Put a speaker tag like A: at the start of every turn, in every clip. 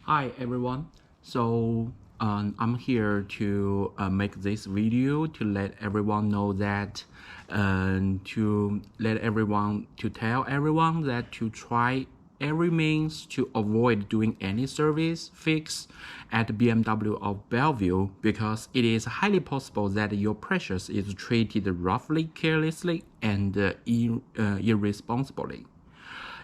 A: Hi everyone. I'm here to make this video to let everyone know that to tell everyone that to try every means to avoid doing any service fix at BMW of Bellevue, because it is highly possible that your precious is treated roughly, carelessly, and irresponsibly.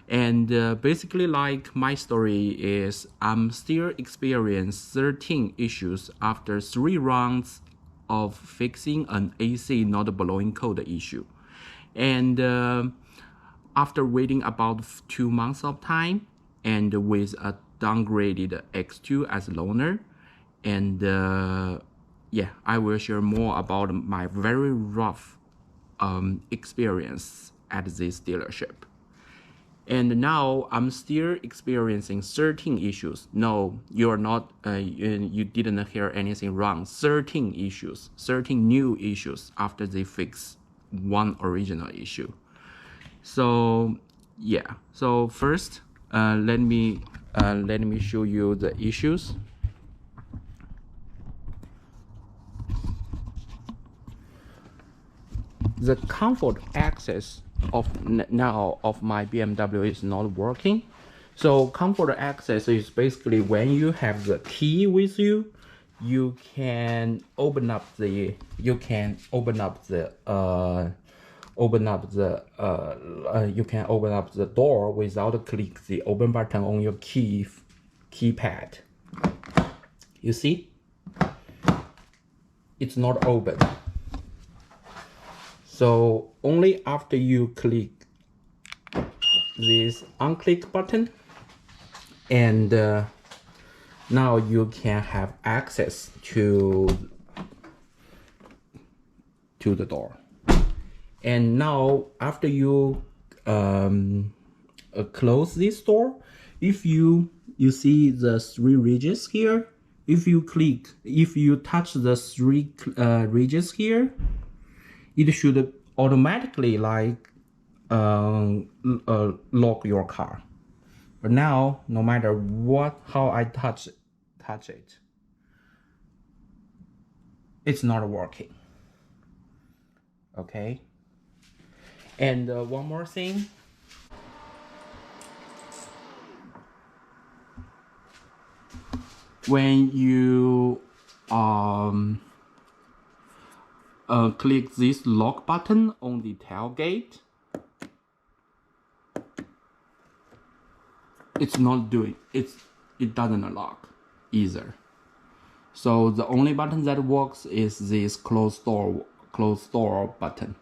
A: And basically, like, my story is I'm still experiencing 13 issues after 3 rounds of fixing an AC not blowing code issue. And after waiting about 2 months of time, and with a downgraded X2 as loaner, and yeah, I will share more about my very rough experience at this dealership. And now I'm still experiencing 13 issues. No, you're not, you didn't hear anything wrong. 13 issues, 13 new issues after they fix one original issue. So yeah, so first, let me show you the issues. The comfort access of my BMW is not working. So comfort access is basically when you have the key with you, you can open up the door without click the open button on your keypad. You see, it's not open. So only after you click this unclick button, and now you can have access to the door. And now after you close this door, if you see the 3 ridges here, if you touch the 3 ridges here, it should automatically like lock your car. But now, no matter how I touch it, it's not working. Okay. And one more thing. When you click this lock button on the tailgate, it's not doing it. It doesn't lock either. So the only button that works is this close door button.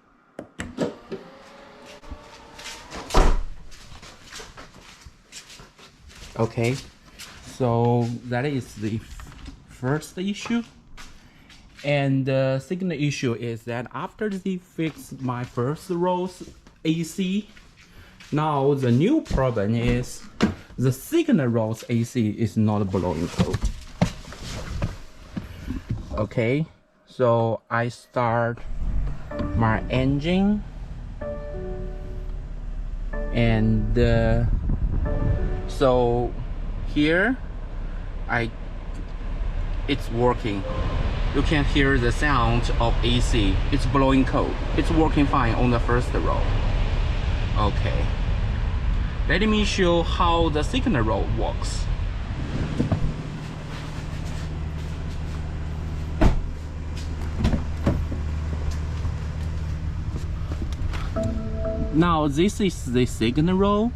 A: Okay, so that is the first issue. And the second issue is that after they fixed my first row's AC, now the new problem is the second row's AC is not blowing code. Okay, so I start my engine, and so here it's working. You can hear the sound of AC. It's blowing code. It's working fine on the first row. Okay. Let me show how the second row works. Now this is the second row,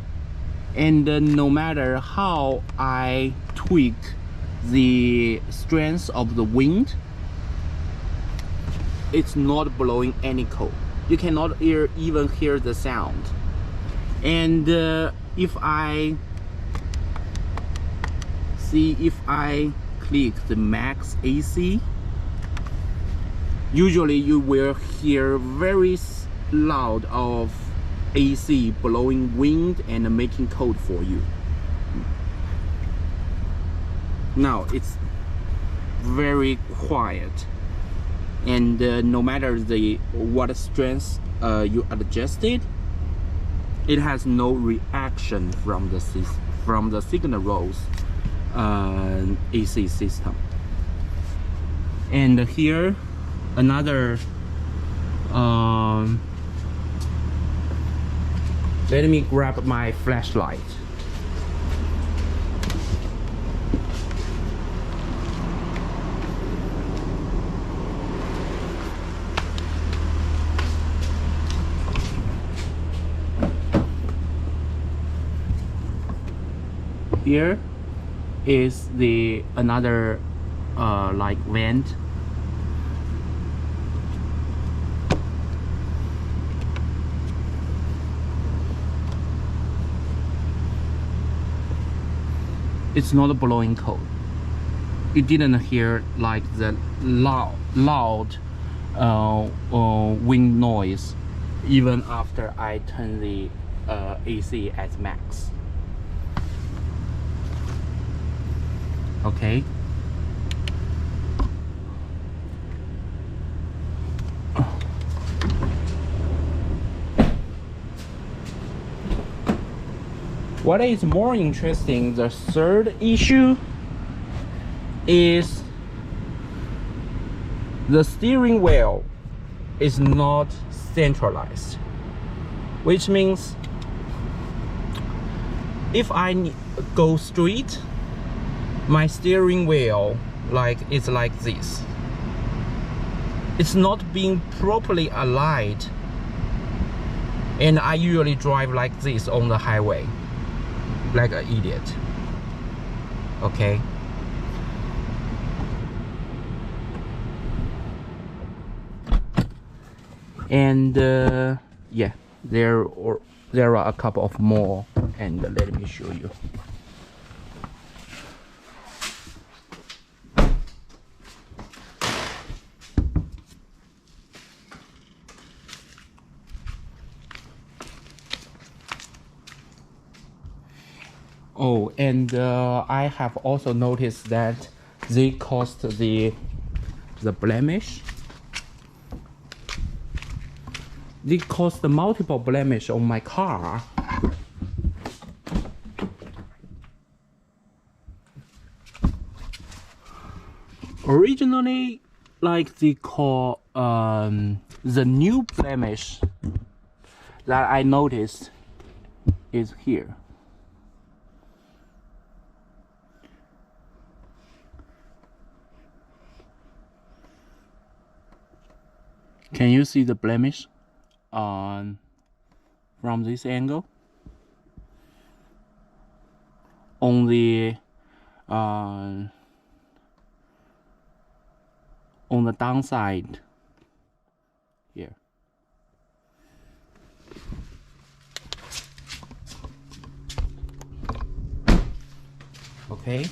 A: and no matter how I tweak the strength of the wind, it's not blowing any code. You cannot even hear the sound. And if I click the max AC, usually you will hear very loud of AC blowing wind and making code for you. Now it's very quiet. And no matter what strength you adjusted, it has no reaction from the signal rows AC system. And here another let me grab my flashlight. Here is the another like vent. It's not blowing cold. It didn't hear like the loud wind noise even after I turn the AC at max. Okay. What is more interesting, the third issue is the steering wheel is not centralized, which means if I go straight, my steering wheel it's like this. It's not being properly aligned, and I usually drive like this on the highway, like an idiot. Okay. And yeah, there are a couple of more, and let me show you. Oh, and I have also noticed that they caused the blemish. They caused multiple blemish on my car. Originally, like they call the new blemish that I noticed is here. Can you see the blemish from this angle? On the downside here. Okay.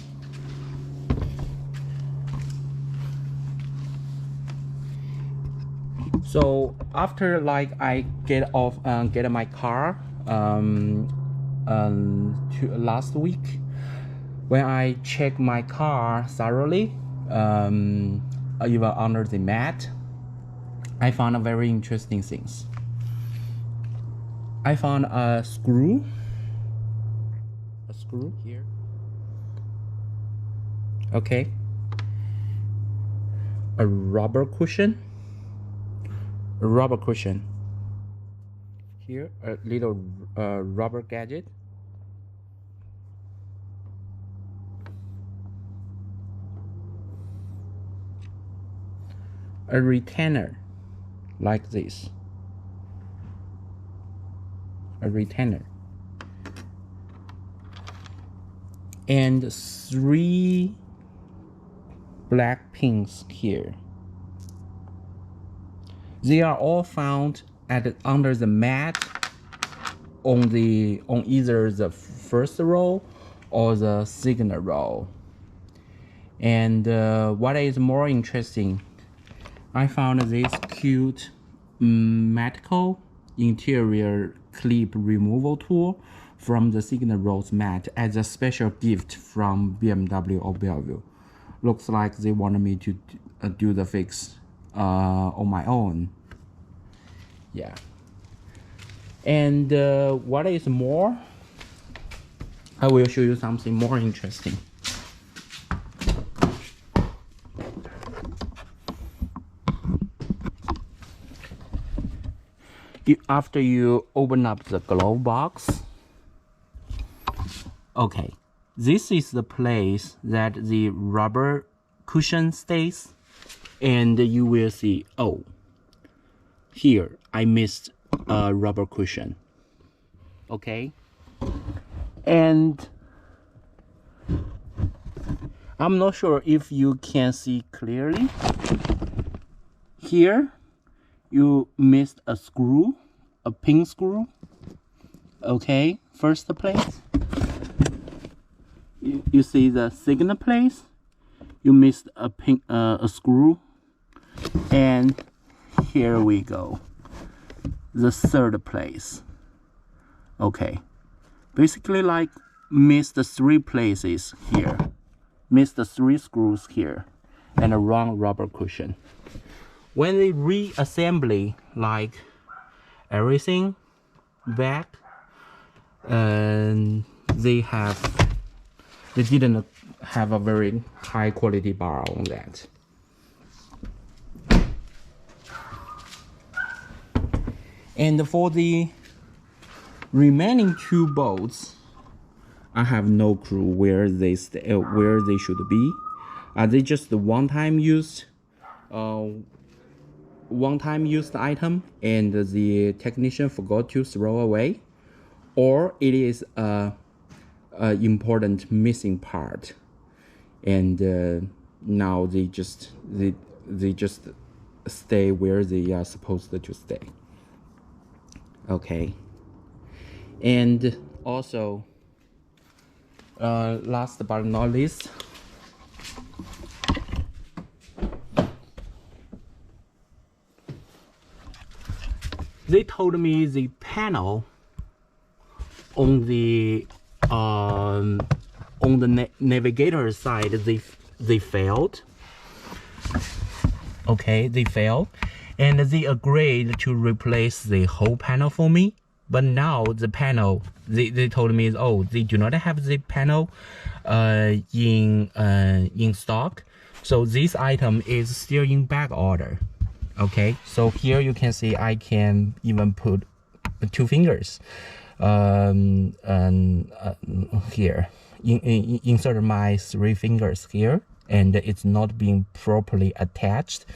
A: So after like I get in my car last week, when I check my car thoroughly, even under the mat, I found a very interesting things. I found a screw here. Okay. A rubber cushion here, a little rubber gadget, a retainer like this, a retainer, and 3 black pins here. They are all found under the mat on either the first row or the second row. And what is more interesting, I found this cute medical interior clip removal tool from the second row's mat as a special gift from BMW of Bellevue. Looks like they wanted me to do the fix on my own. Yeah. And what is more, I will show you something more interesting. after you open up the glove box, okay, this is the place that the rubber cushion stays, and you will see, oh, here I missed a rubber cushion. Okay, and I'm not sure if you can see clearly. Here you missed a screw, a pin screw. Okay, first place. You see the signal place. You missed a screw, and here we go. The third place. Okay, basically like missed 3 places here, missed 3 screws here, and a wrong rubber cushion. When they reassembly like everything back, and they didn't have a very high quality bar on that. And for the remaining 2 bolts, I have no clue where they should be. Are they just the one-time used item and the technician forgot to throw away, or it is a important missing part, and now they just stay where they are supposed to stay. Okay, and also last but not least, they told me the panel on the navigator side they failed. Okay, they failed, and they agreed to replace the whole panel for me. But now the panel, they told me, oh, they do not have the panel in stock, so this item is still in back order. Okay, so here you can see I can even put 2 fingers here, insert my 3 fingers here, and it's not being properly attached.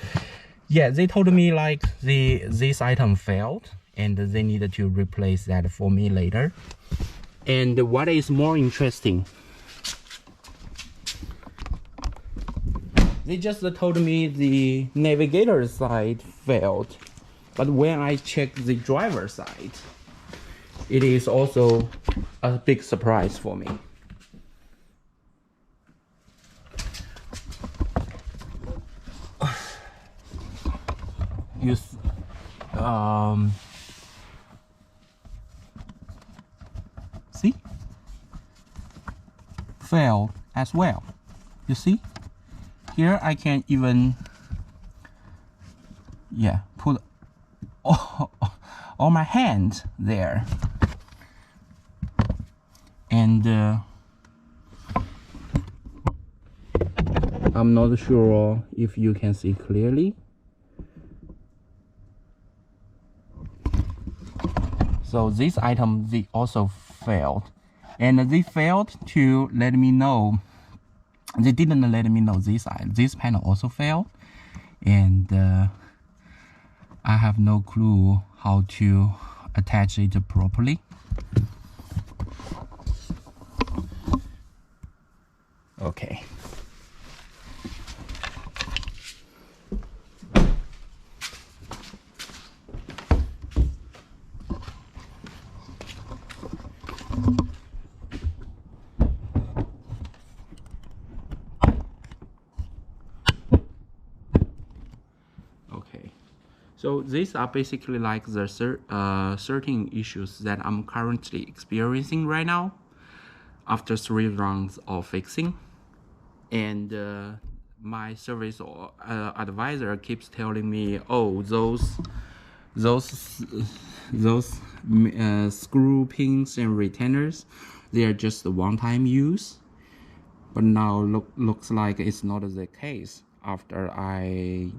A: Yeah, they told me like this item failed, and they needed to replace that for me later. And what is more interesting, they just told me the navigator side failed, but when I checked the driver side, it is also a big surprise for me. See? Failed as well. You see? Here I can even, yeah, put all my hands there. And I'm not sure if you can see clearly. So this item, they also failed, and they failed to let me know. They didn't let me know this panel also failed, and I have no clue how to attach it properly. Okay. So these are basically like the certain issues that I'm currently experiencing right now after 3 rounds of fixing. And my service advisor keeps telling me, oh, those screw pins and retainers, they are just one-time use. But now looks like it's not the case after I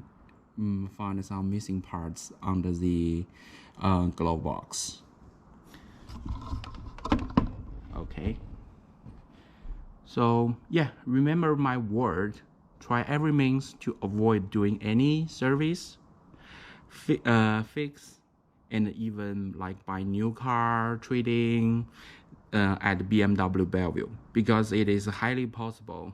A: find some missing parts under the glove box. Okay. So yeah, remember my word. Try every means to avoid doing any service, fix, and even like buy new car trading at BMW Bellevue, because it is highly possible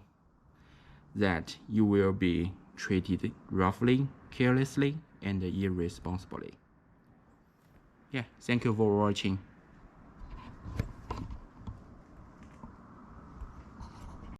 A: that you will be treated roughly, carelessly, and irresponsibly. Yeah, thank you for watching.